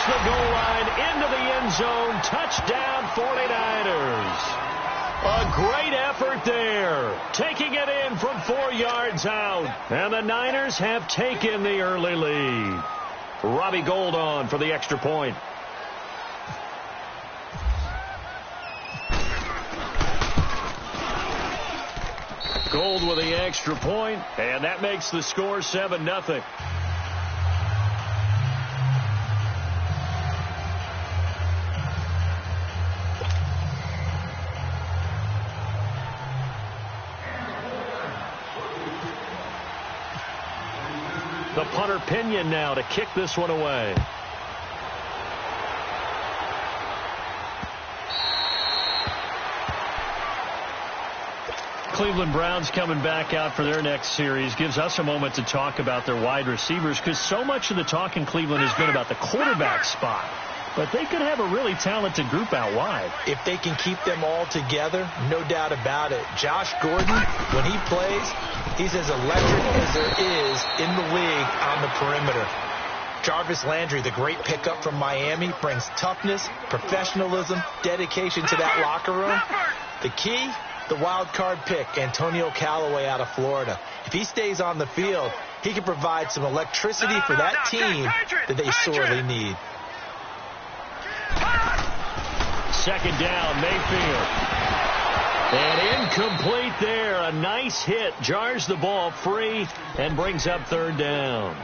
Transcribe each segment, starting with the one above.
the goal line, into the end zone. Touchdown, 49ers. A great effort there. Taking it in from 4 yards out. And the Niners have taken the early lead. Robbie Gould on for the extra point. Gould with the extra point, and that makes the score 7-0. The punter Pinion now to kick this one away. Cleveland Browns coming back out for their next series gives us a moment to talk about their wide receivers, because so much of the talk in Cleveland has been about the quarterback spot. But they could have a really talented group out wide. If they can keep them all together, no doubt about it. Josh Gordon, when he plays, he's as electric as there is in the league on the perimeter. Jarvis Landry, the great pickup from Miami, brings toughness, professionalism, dedication to that locker room. The key, the wild card pick, Antonio Callaway out of Florida. If he stays on the field, he can provide some electricity for that team that they sorely need. Second down, Mayfield. And incomplete there. A nice hit. Jars the ball free and brings up third down.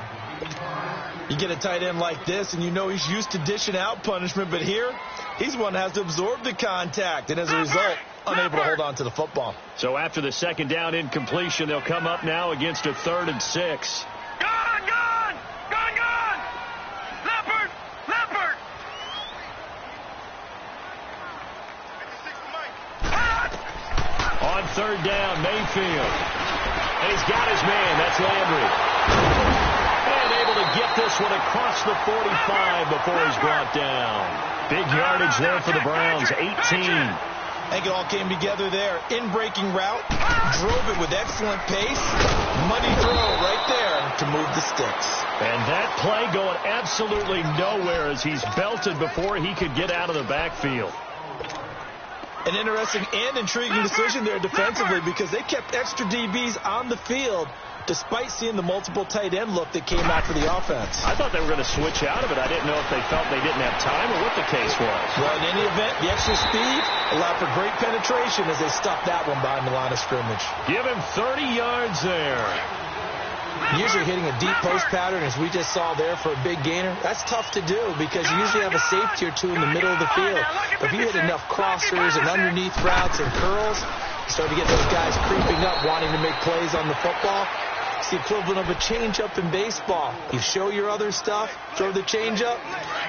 You get a tight end like this, and you know he's used to dishing out punishment, but here, he's one that has to absorb the contact, and as a result, unable to hold on to the football. So after the second down incompletion, they'll come up now against a 3rd and 6. On third down, Mayfield. And he's got his man. That's Landry. And able to get this one across the 45 before he's brought down. Big yardage there for the Browns, 18. I think it all came together there. In-breaking route, drove it with excellent pace. Money throw right there to move the sticks. And that play going absolutely nowhere as he's belted before he could get out of the backfield. An interesting and intriguing decision there defensively, because they kept extra DBs on the field despite seeing the multiple tight end look that came out for the offense. I thought they were going to switch out of it. I didn't know if they felt they didn't have time or what the case was. Well, in any event, the extra speed allowed for great penetration as they stuffed that one behind the line of scrimmage. Give him 30 yards there. Usually hitting a deep post pattern, as we just saw there, for a big gainer, that's tough to do because you usually have a safety or two in the middle of the field. But if you hit enough crossers and underneath routes and curls, you start to get those guys creeping up, wanting to make plays on the football. It's the equivalent of a changeup in baseball. You show your other stuff, throw the changeup,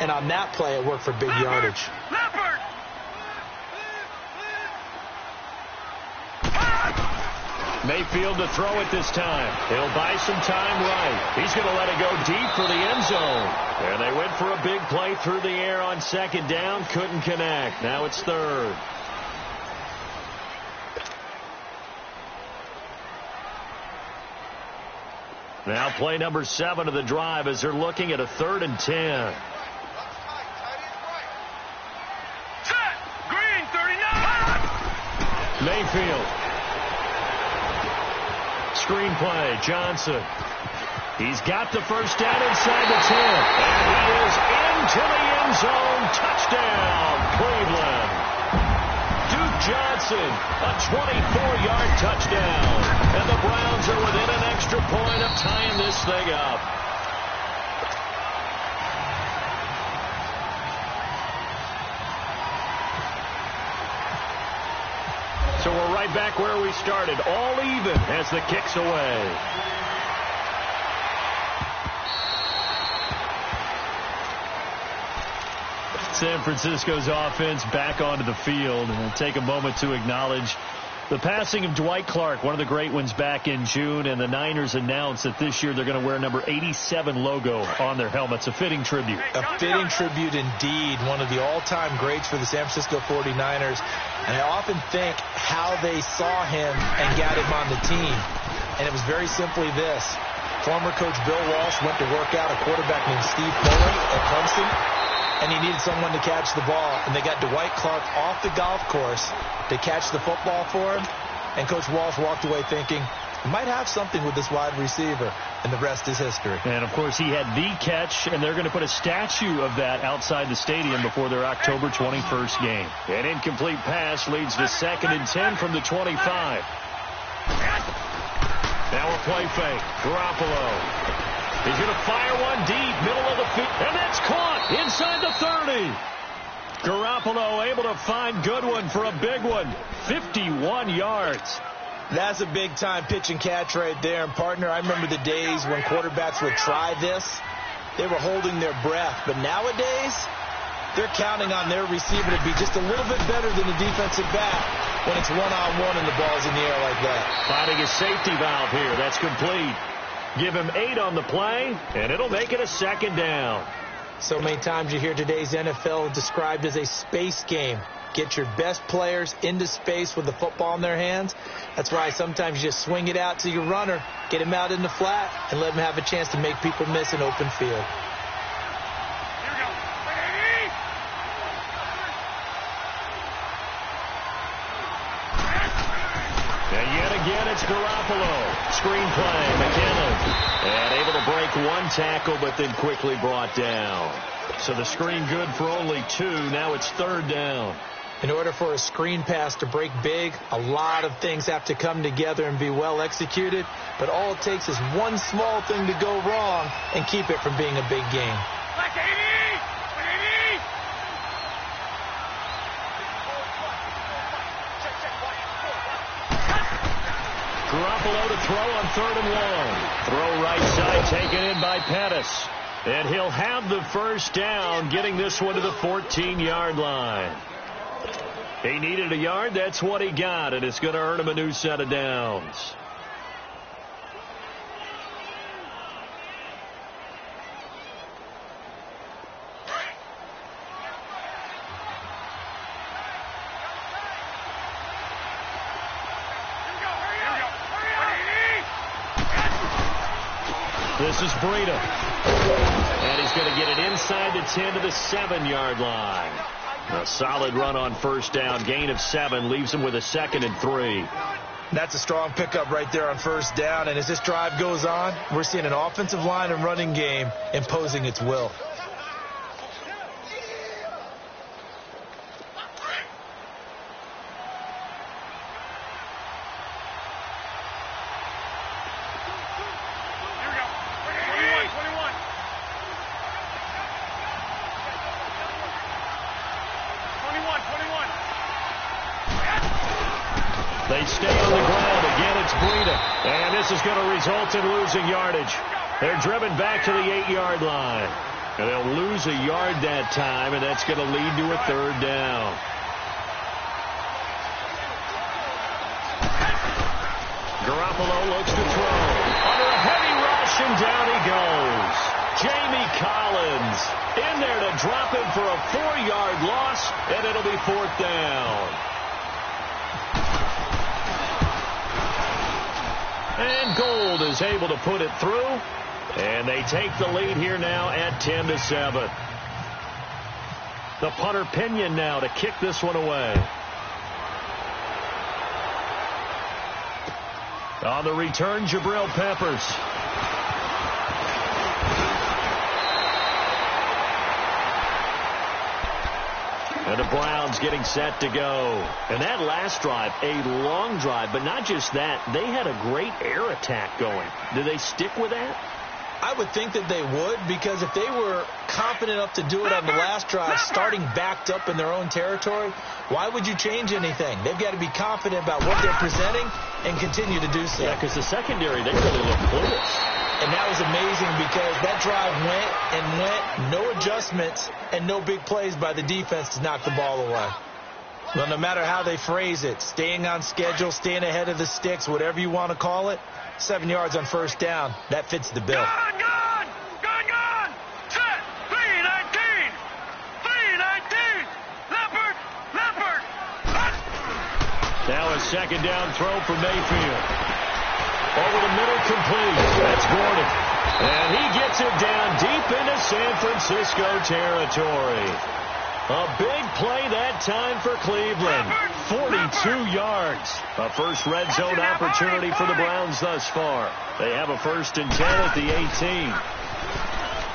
and on that play, it worked for big yardage. Mayfield to throw it this time. He'll buy some time right. He's going to let it go deep for the end zone. And they went for a big play through the air on second down. Couldn't connect. Now it's third. Now play number 7 of the drive as they're looking at a 3rd and 10. Mayfield. Screenplay, Johnson. He's got the first down inside the 10. And he is into the end zone. Touchdown, Cleveland. Duke Johnson, a 24-yard touchdown. And the Browns are within an extra point of tying this thing up. So we're right back where we started, all even as the kick's away. San Francisco's offense back onto the field. And we'll take a moment to acknowledge the passing of Dwight Clark, one of the great ones back in June, and the Niners announced that this year they're going to wear number 87 logo on their helmets. A fitting tribute. A fitting tribute indeed. One of the all-time greats for the San Francisco 49ers. And I often think how they saw him and got him on the team. And it was very simply this. Former coach Bill Walsh went to work out a quarterback named Steve Fuller at Clemson. and he needed someone to catch the ball, and they got Dwight Clark off the golf course to catch the football for him, and Coach Walsh walked away thinking, he might have something with this wide receiver, and the rest is history. And, of course, he had the catch, and they're going to put a statue of that outside the stadium before their October 21st game. An incomplete pass leads to 2nd and 10 from the 25. Now a play fake. Garoppolo. He's going to fire one deep, middle of the field, and that's caught inside the 30. Garoppolo able to find Goodwin for a big one, 51 yards. That's a big-time pitch and catch right there. And, partner, I remember the days when quarterbacks would try this. They were holding their breath. But nowadays, they're counting on their receiver to be just a little bit better than the defensive back when it's one-on-one and the ball's in the air like that. Finding a safety valve here. That's complete. Give him 8 on the play, and it'll make it a 2nd down. So many times you hear today's NFL described as a space game. Get your best players into space with the football in their hands. That's why sometimes you just swing it out to your runner, get him out in the flat, and let him have a chance to make people miss an open field. And yet again, it's Garoppolo. Screen play, McKinnon. And able to break one tackle, but then quickly brought down. So the screen good for only 2. Now it's 3rd down. In order for a screen pass to break big, a lot of things have to come together and be well executed. But all it takes is one small thing to go wrong and keep it from being a big game. Garoppolo to throw on 3rd and long. Throw right side taken in by Pettis. And he'll have the 1st down, getting this one to the 14-yard line. He needed a yard. That's what he got, and it's going to earn him a new set of downs. This is Breida. And he's going to get it inside the 10 to the 7-yard line. A solid run on 1st down. Gain of 7 leaves him with a 2nd and 3. That's a strong pickup right there on 1st down. And as this drive goes on, we're seeing an offensive line and running game imposing its will. They stay on the ground. Again, it's Breida. And this is going to result in losing yardage. They're driven back to the 8-yard line. And they'll lose a yard that time, and that's going to lead to a 3rd down. Garoppolo looks to throw. Under a heavy rush, and down he goes. Jamie Collins in there to drop him for a 4-yard loss, and it'll be 4th down. And Gold is able to put it through. And they take the lead here now at 10 to 7. The punter Pinion now to kick this one away. On the return, Jabril Peppers. And the Browns getting set to go. And that last drive, a long drive, but not just that. They had a great air attack going. Do they stick with that? I would think that they would, because if they were confident enough to do it on the last drive, starting backed up in their own territory, why would you change anything? They've got to be confident about what they're presenting and continue to do so. Yeah, because the secondary, they really look clueless. And that was amazing because that drive went and went, no adjustments, and no big plays by the defense to knock the ball away. Well, no matter how they phrase it, staying on schedule, staying ahead of the sticks, whatever you want to call it, 7 yards on 1st down, that fits the bill. Gone! Set! 3-19! 3-19! Leopard! Now a 2nd down throw for Mayfield. Over the middle, complete. That's Gordon. And he gets it down deep into San Francisco territory. A big play that time for Cleveland. 42 yards. A first red zone opportunity for the Browns thus far. They have a 1st and 10 at the 18.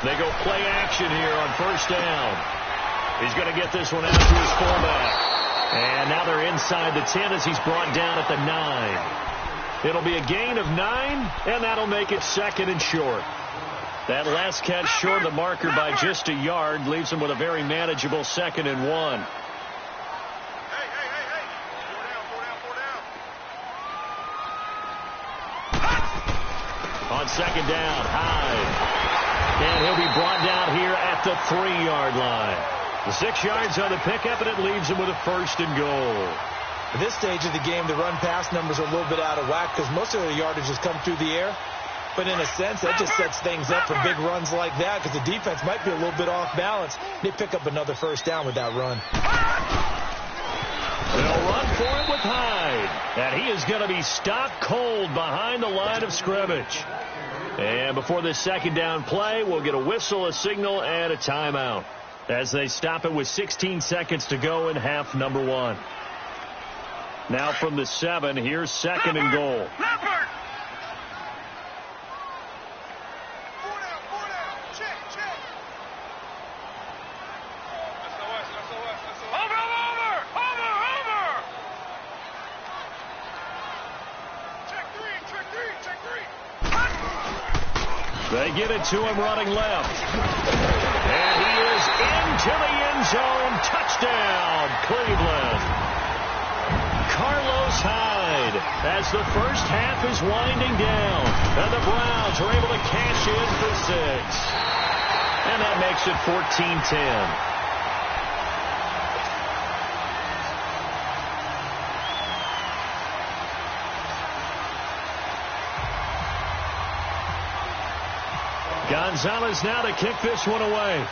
They go play action here on first down. He's going to get this one out to his fullback. And now they're inside the 10 as he's brought down at the 9. It'll be a gain of 9, and that'll make it 2nd and short. That last catch short of the marker by just a yard leaves him with a very manageable 2nd and 1. Four down. On 2nd down, Hyde. And he'll be brought down here at the 3-yard line. The 6 yards on the pickup, and it leaves him with a 1st and goal. At this stage of the game, the run-pass numbers are a little bit out of whack because most of the yardage has come through the air. But in a sense, that just sets things up for big runs like that because the defense might be a little bit off balance. They pick up another 1st down with that run. They'll run for it with Hyde. And he is going to be stopped cold behind the line of scrimmage. And before this 2nd down play, we'll get a whistle, a signal, and a timeout as they stop it with 16 seconds to go in half number 1. Now from the 7, here's 2nd and goal. They get it to him running left. And he is into the end zone. Touchdown, Cleveland. Carlos Hyde as the first half is winding down. And the Browns are able to cash in for 6. And that makes it 14-10. Gonzalez now to kick this one away.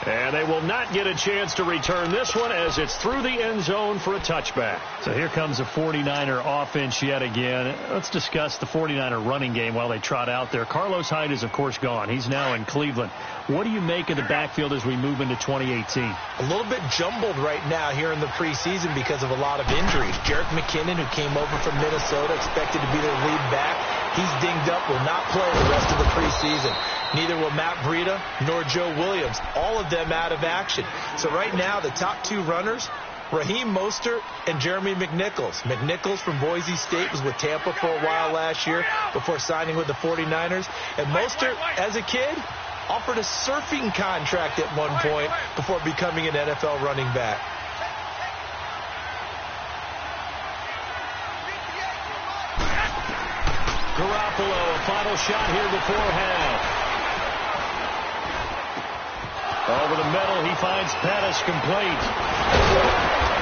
And they will not get a chance to return this one as it's through the end zone for a touchback. So here comes a 49er offense yet again. Let's discuss the 49er running game while they trot out there. Carlos Hyde is, of course, gone. He's now in Cleveland. What do you make of the backfield as we move into 2018? A little bit jumbled right now here in the preseason because of a lot of injuries. Jerick McKinnon, who came over from Minnesota, expected to be their lead back. He's dinged up, will not play the rest of the preseason. Neither will Matt Breida nor Joe Williams. All of them out of action. So right now, the top 2 runners, Raheem Mostert and Jeremy McNichols. McNichols from Boise State was with Tampa for a while last year before signing with the 49ers. And Mostert, as a kid, offered a surfing contract at one point before becoming an NFL running back. Garoppolo, a final shot here before half. Over the middle, he finds Pettis complete.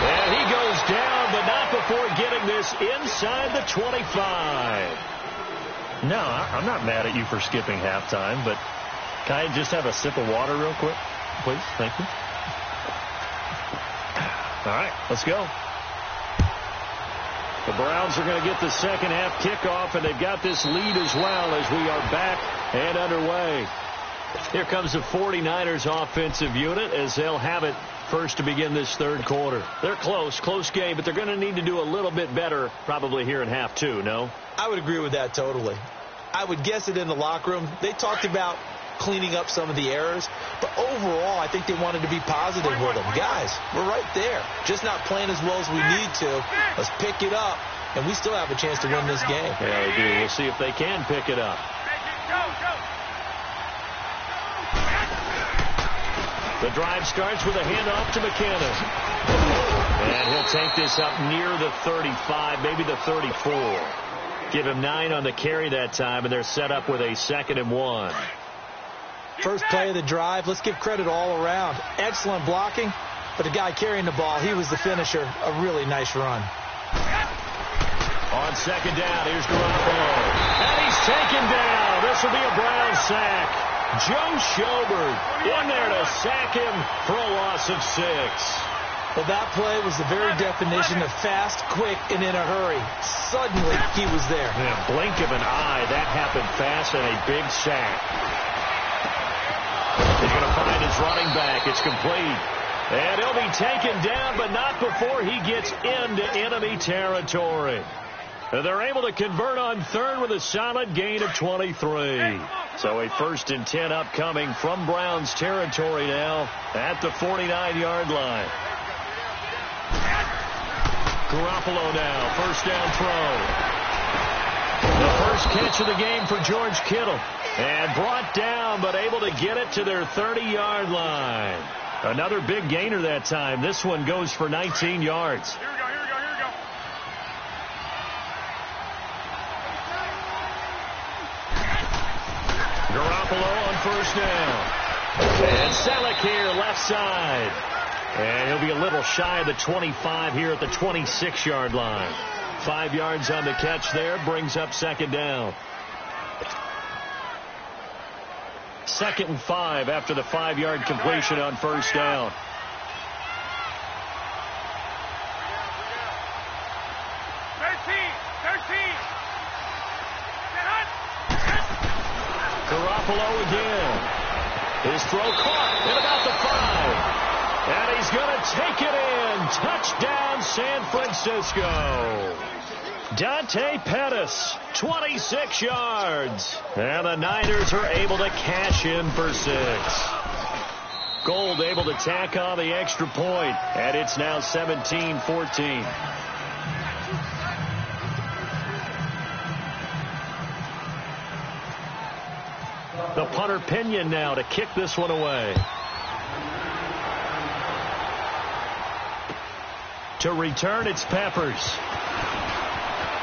And he goes down, but not before getting this inside the 25. No, I'm not mad at you for skipping halftime, but can I just have a sip of water real quick? Please, thank you. All right, let's go. The Browns are going to get the second half kickoff, and they've got this lead as well as we are back and underway. Here comes the 49ers offensive unit as they'll have it first to begin this third quarter. They're close game, but they're going to need to do a little bit better probably here in half 2, no? I would agree with that totally. I would guess it in the locker room. They talked about cleaning up some of the errors, but overall I think they wanted to be positive with them. Guys, we're right there. Just not playing as well as we need to. Let's pick it up, and we still have a chance to win this game. Yeah, they do. We'll see if they can pick it up. The drive starts with a handoff to McKinnon. And he'll take this up near the 35, maybe the 34. Give him 9 on the carry that time, and they're set up with a 2nd and 1. First play of the drive, let's give credit all around. Excellent blocking, but the guy carrying the ball, he was the finisher. A really nice run. On 2nd down, here's Garoppolo. And he's taken down. This will be a Brown sack. Joe Schobert in there to sack him for a loss of 6. Well, that play was the very definition of fast, quick, and in a hurry. Suddenly, he was there. Yeah, blink of an eye. That happened fast and a big sack. He's going to find his running back. It's complete. And he'll be taken down, but not before he gets into enemy territory. They're able to convert on third with a solid gain of 23. So a 1st and 10 upcoming from Browns territory now at the 49-yard line. Garoppolo now, 1st down throw. The first catch of the game for George Kittle. And brought down, but able to get it to their 30-yard line. Another big gainer that time. This one goes for 19 yards. Here we go. Garoppolo on 1st down. And Selleck here, left side. And he'll be a little shy of the 25 here at the 26-yard line. 5 yards on the catch there, brings up 2nd down. 2nd and 5 after the 5-yard completion on 1st down. Garoppolo again. His throw caught at about the 5. And he's going to take it in. Touchdown, San Francisco. Dante Pettis, 26 yards. And the Niners are able to cash in for 6. Gold able to tack on the extra point. And it's now 17-14. The punter Pinion now to kick this one away. To return, it's Peppers.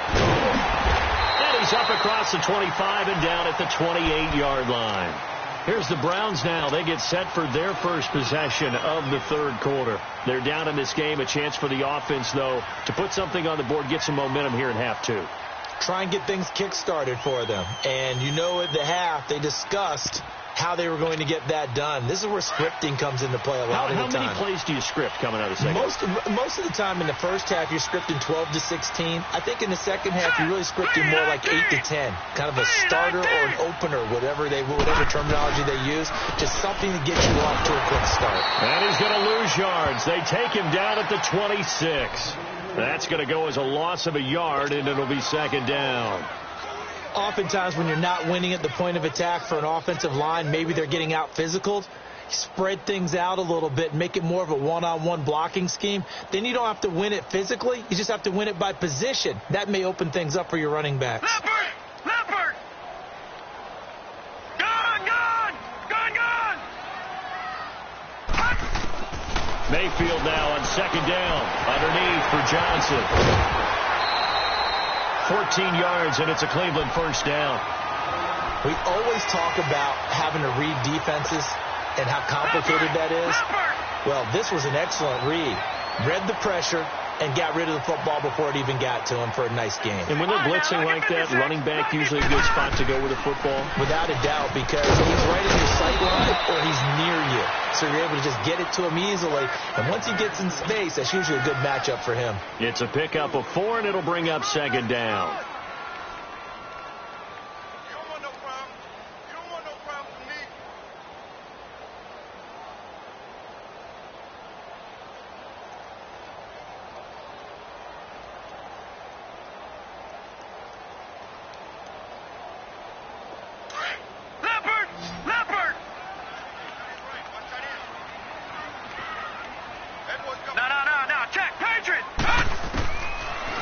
And he's up across the 25 and down at the 28-yard line. Here's the Browns now. They get set for their first possession of the 3rd quarter. They're down in this game. A chance for the offense, though, to put something on the board, get some momentum here in half 2. Try and get things kick-started for them. And you know at the half, they discussed how they were going to get that done. This is where scripting comes into play a lot of the time. How many plays do you script coming out of the second half? Most of the time in the first half, you're scripting 12 to 16. I think in the second half, you're really scripting more like 8 to 10. Kind of a starter or an opener, whatever terminology they use. Just something to get you off to a quick start. And he's going to lose yards. They take him down at the 26. That's going to go as a loss of a yard, and it'll be 2nd down. Oftentimes when you're not winning at the point of attack for an offensive line, maybe they're getting out physical. Spread things out a little bit, make it more of a one-on-one blocking scheme. Then you don't have to win it physically. You just have to win it by position. That may open things up for your running back. Leopard! Gone! Mayfield now on 2nd down. Underneath for Johnson. 14 yards, and it's a Cleveland 1st down. We always talk about having to read defenses and how complicated that is. Well, this was an excellent read. Read the pressure and got rid of the football before it even got to him for a nice game. And when they're blitzing like that, running back usually a good spot to go with the football? Without a doubt, because he's right in your sight line or he's near you. So you're able to just get it to him easily. And once he gets in space, that's usually a good matchup for him. It's a pickup of 4, and it'll bring up 2nd down.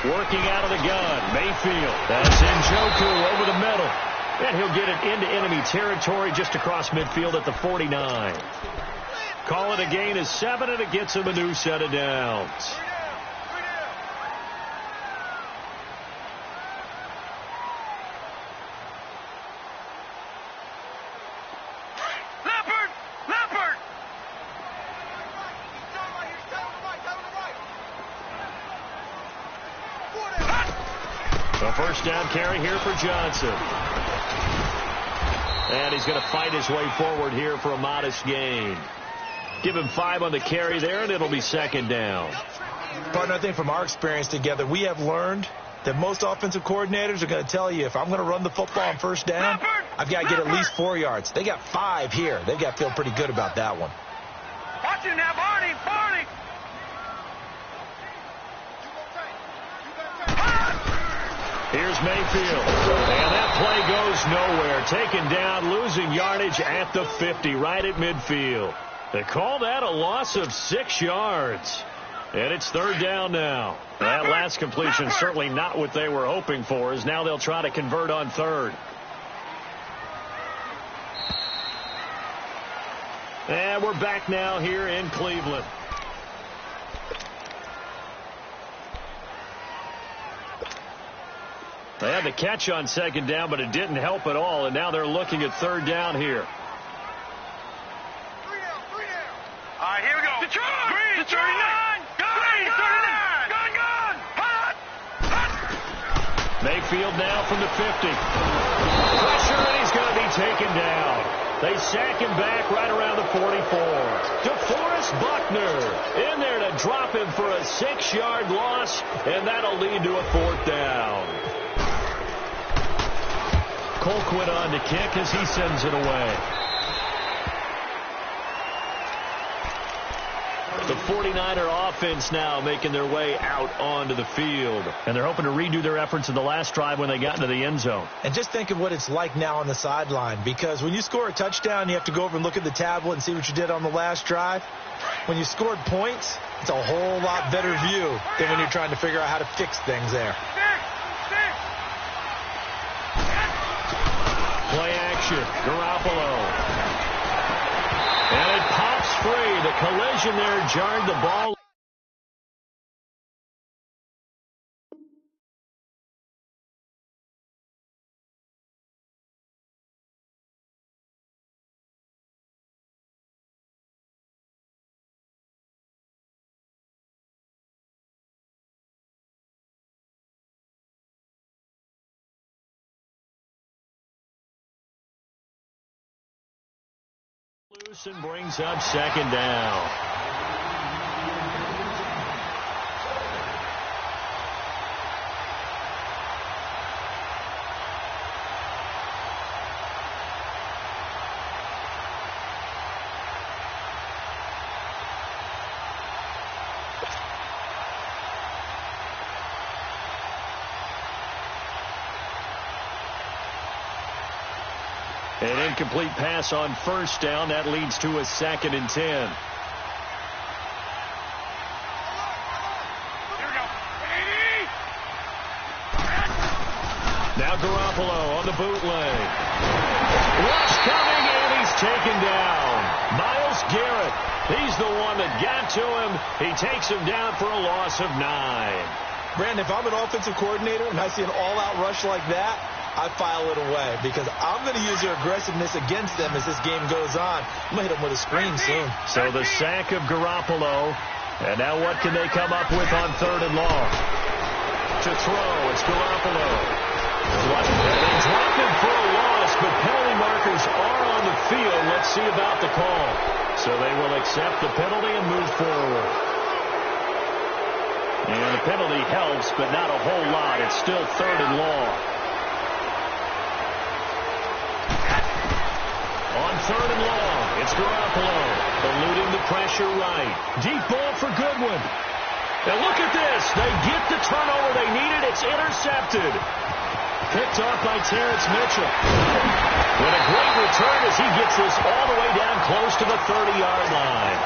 Working out of the gun, Mayfield. That's Njoku over the middle. And he'll get it into enemy territory just across midfield at the 49. Call it a gain of 7, and it gets him a new set of downs. A 1st down carry here for Johnson. And he's going to fight his way forward here for a modest gain. Give him 5 on the carry there, and it'll be second down. Partner, I think from our experience together, we have learned that most offensive coordinators are going to tell you, if I'm going to run the football on first down, I've got to get at least 4 yards. They got 5 here. They've got to feel pretty good about that one. Watch it now, Barney! Here's Mayfield. And that play goes nowhere. Taken down, losing yardage at the 50, right at midfield. They call that a loss of 6 yards. And it's third down now. That last completion certainly not what they were hoping for, as now they'll try to convert on third. And we're back now here in Cleveland. They had the catch on second down, but it didn't help at all, and now they're looking at third down here. All right, here we go. Detroit! Green, 39! Green, 39! Gun! Hot! Mayfield now from the 50. Pressure, and he's going to be taken down. They sack him back right around the 44. DeForest Buckner in there to drop him for a 6-yard loss, and that'll lead to a fourth down. Colquitt on to kick as he sends it away. The 49er offense now making their way out onto the field. And they're hoping to redo their efforts in the last drive when they got into the end zone. And just think of what it's like now on the sideline, because when you score a touchdown, you have to go over and look at the tablet and see what you did on the last drive. When you scored points, it's a whole lot better view than when you're trying to figure out how to fix things there. Play action, Garoppolo. And it pops free. The collision there jarred the ball. Loose and brings up second down. An incomplete pass on first down. That leads to a 2nd and 10. Here we go. Now Garoppolo on the bootleg. Rush coming, and he's taken down. Myles Garrett. He's the one that got to him. He takes him down for a loss of 9. Brandon, if I'm an offensive coordinator and I see an all-out rush like that, I file it away, because I'm going to use their aggressiveness against them as this game goes on. I'm going to hit them with a screen soon. So the sack of Garoppolo. And now what can they come up with on third and long? To throw, it's Garoppolo. They dropped him for a loss, but penalty markers are on the field. Let's see about the call. So they will accept the penalty and move forward. And the penalty helps, but not a whole lot. It's still third and long. On third and long, it's Garoppolo, eluding the pressure right. Deep ball for Goodwin. Now look at this. They get the turnover they needed. It's intercepted. Picked off by Terrence Mitchell. With a great return as he gets this all the way down close to the 30-yard line.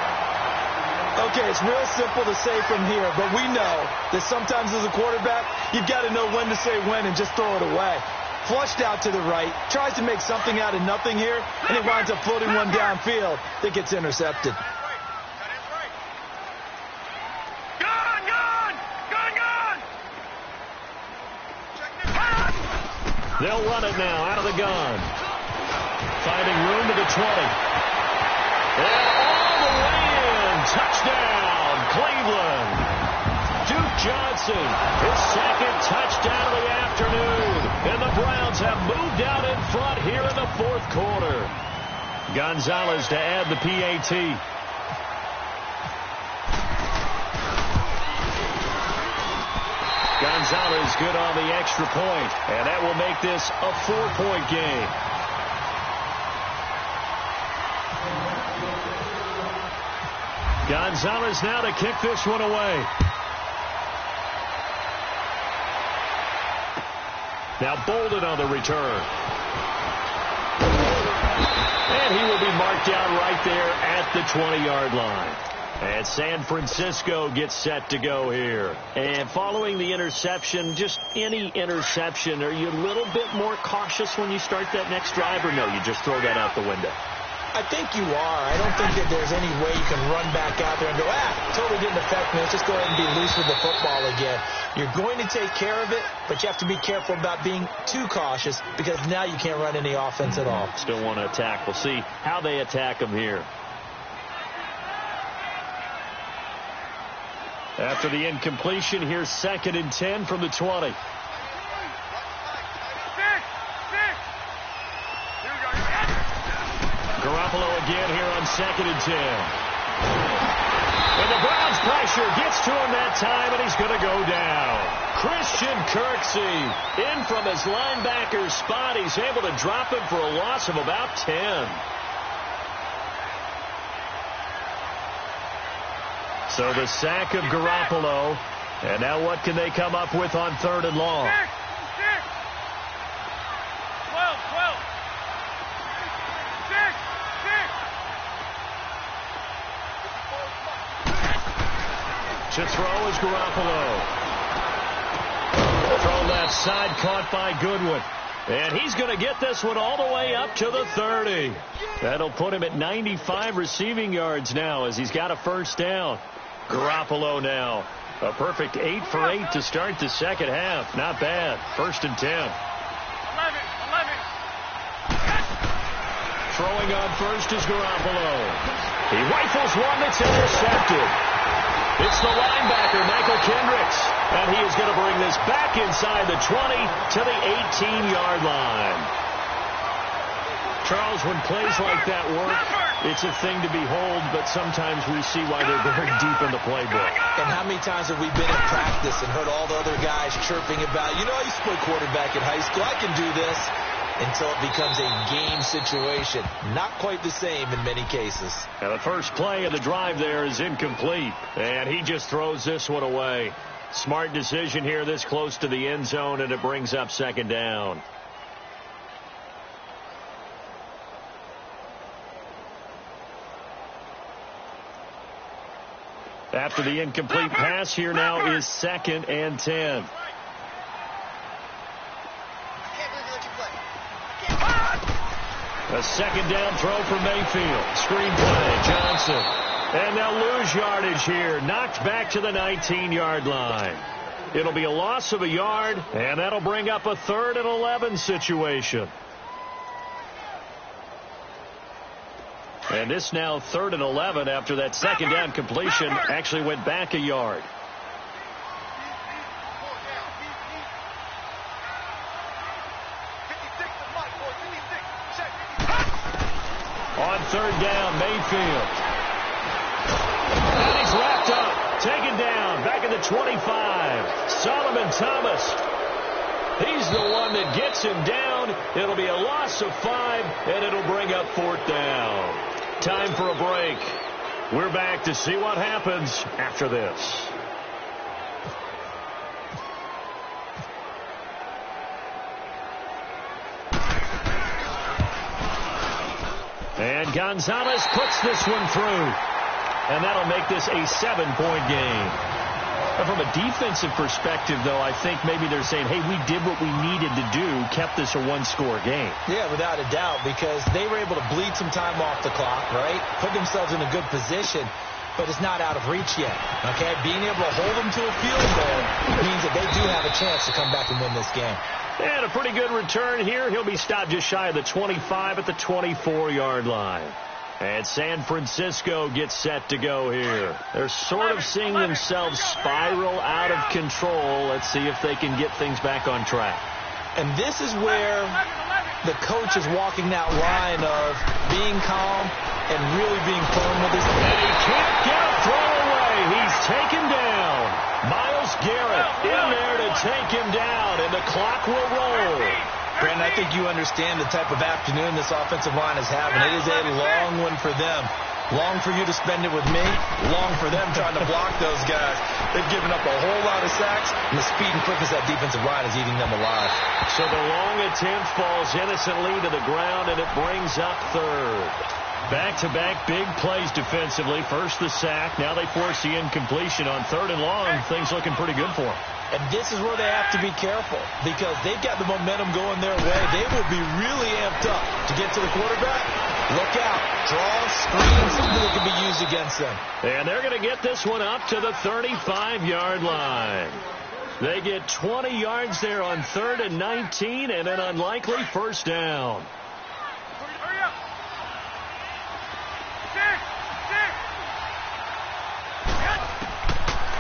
Okay, it's real simple to say from here, but we know that sometimes as a quarterback, you've got to know when to say when and just throw it away. Flushed out to the right, tries to make something out of nothing here, and he winds up floating one downfield that gets intercepted. They'll run it now out of the gun. Finding room to the 20. And all the way in. Touchdown, Cleveland. Duke Johnson, his 2nd touchdown of the afternoon. And the Browns have moved out in front here in the 4th quarter. Gonzalez to add the PAT. Gonzalez good on the extra point, and that will make this a 4-point game. Gonzalez now to kick this one away. Now Bolden on the return. And he will be marked down right there at the 20-yard line. And San Francisco gets set to go here. And following the interception, just any interception, are you a little bit more cautious when you start that next drive, or no, you just throw that out the window? I think you are. I don't think that there's any way you can run back out there and go, totally didn't affect me. Let's just go ahead and be loose with the football again. You're going to take care of it, but you have to be careful about being too cautious because now you can't run any offense at all. Still want to attack. We'll see how they attack them here. After the incompletion, here's 2nd and 10 from the 20. Garoppolo again here on 2nd and 10. And the Browns pressure gets to him that time, and he's going to go down. Christian Kirksey in from his linebacker spot. He's able to drop him for a loss of about 10. So the sack of Garoppolo. And now what can they come up with on 3rd and long? 12. To throw is Garoppolo. Throw left side, caught by Goodwin. And he's going to get this one all the way up to the 30. That'll put him at 95 receiving yards now as he's got a first down. Garoppolo now. A perfect 8 for 8 to start the second half. Not bad. 1st and 10. 11. Throwing on first is Garoppolo. He rifles one that's intercepted. It's the linebacker, Michael Kendricks. And he is going to bring this back inside the 20 to the 18-yard line. Charles, when plays like that work, it's a thing to behold, but sometimes we see why they're very deep in the playbook. And how many times have we been in practice and heard all the other guys chirping about, I used to play quarterback in high school, I can do this, until it becomes a game situation. Not quite the same in many cases. Now the first play of the drive there is incomplete, and he just throws this one away. Smart decision here this close to the end zone, and it brings up 2nd down. After the incomplete pass, here now is 2nd and 10. A 2nd down throw for Mayfield. Screen play, Johnson. And they'll lose yardage here. Knocked back to the 19-yard line. It'll be a loss of a yard, and that'll bring up a 3rd and 11 situation. And this now 3rd and 11 after that 2nd down completion actually went back a yard. On 3rd down, Mayfield. And he's wrapped up, taken down, back at the 25. Solomon Thomas. He's the one that gets him down. It'll be a loss of 5, and it'll bring up 4th down. Time for a break. We're back to see what happens after this. And Gonzalez puts this one through. And that'll make this a 7-point game. And from a defensive perspective, though, I think maybe they're saying, hey, we did what we needed to do, kept this a 1-score game. Yeah, without a doubt, because they were able to bleed some time off the clock, right? Put themselves in a good position, but it's not out of reach yet, okay? Being able to hold them to a field goal means that they do have a chance to come back and win this game. And a pretty good return here. He'll be stopped just shy of the 25 at the 24-yard line. And San Francisco gets set to go here. They're sort of seeing themselves spiral out of control. Let's see if they can get things back on track. And this is where the coach is walking that line of being calm and really being firm with his... And he can't get a throw away. away. He's taken down. Myles Garrett in there to take him down, and the clock will roll. Brandon, I think you understand the type of afternoon this offensive line is having. It is a long one for them. Long for you to spend it with me. Long for them trying to block those guys. They've given up a whole lot of sacks, and the speed and quickness of that defensive line is eating them alive. So the long attempt falls innocently to the ground, and it brings up third. Back-to-back big plays defensively. First the sack. Now they force the incompletion on third and long. Things looking pretty good for them. And this is where they have to be careful because they've got the momentum going their way. They will be really amped up to get to the quarterback. Look out. Draw, screen, something that can be used against them. And they're going to get this one up to the 35-yard line. They get 20 yards there on 3rd and 19 and an unlikely first down.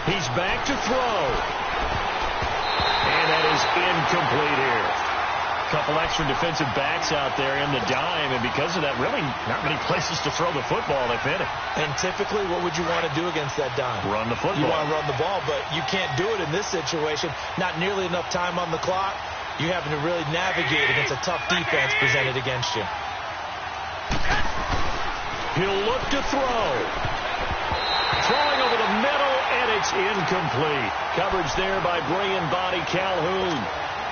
He's back to throw. And that is incomplete here. A couple extra defensive backs out there in the dime, and because of that, really not many places to throw the football, if any. And typically, what would you want to do against that dime? Run the football. You want to run the ball, but you can't do it in this situation. Not nearly enough time on the clock. You're having to really navigate against a tough defense presented against you. He'll look to throw. Throwing over the middle, and it's incomplete. Coverage there by bringing body Calhoun.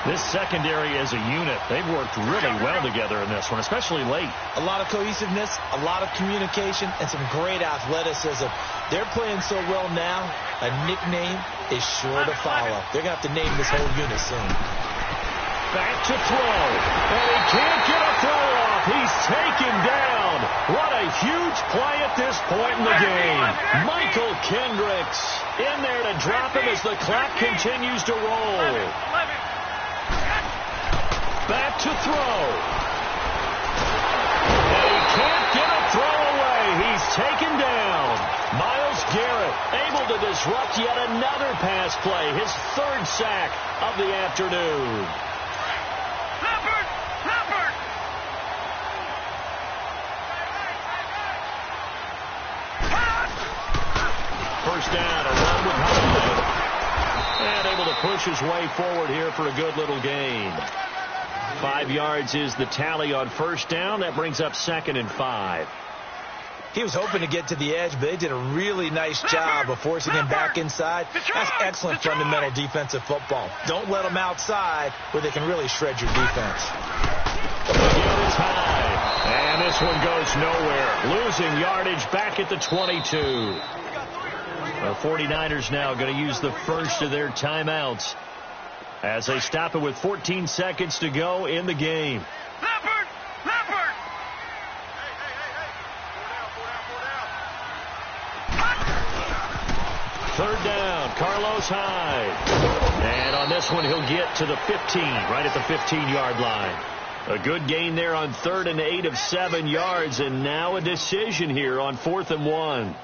This secondary as a unit, they've worked really well together in this one, especially late. A lot of cohesiveness, a lot of communication, and some great athleticism. They're playing so well now, a nickname is sure to follow. They're going to have to name this whole unit soon. Back to throw, and he can't get a throw off. He's taken down. What a huge play at this point in the game. Michael Kendricks in there to drop him as the clock continues to roll. Back to throw. And he can't get a throw away. He's taken down. Myles Garrett able to disrupt yet another pass play. His 3rd sack of the afternoon. First down, a run with Hyde. And able to push his way forward here for a good little gain. 5 yards is the tally on first down. That brings up 2nd and 5. He was hoping to get to the edge, but they did a really nice job of forcing him back inside. That's excellent fundamental defensive football. Don't let them outside where they can really shred your defense. Again, it's high. And this one goes nowhere. Losing yardage back at the 22. The 49ers now going to use the first of their timeouts as they stop it with 14 seconds to go in the game. Third down, Carlos Hyde. And on this one, he'll get to the 15, right at the 15-yard line. A good gain there on 3rd and 8 of 7 yards, and now a decision here on 4th and 1.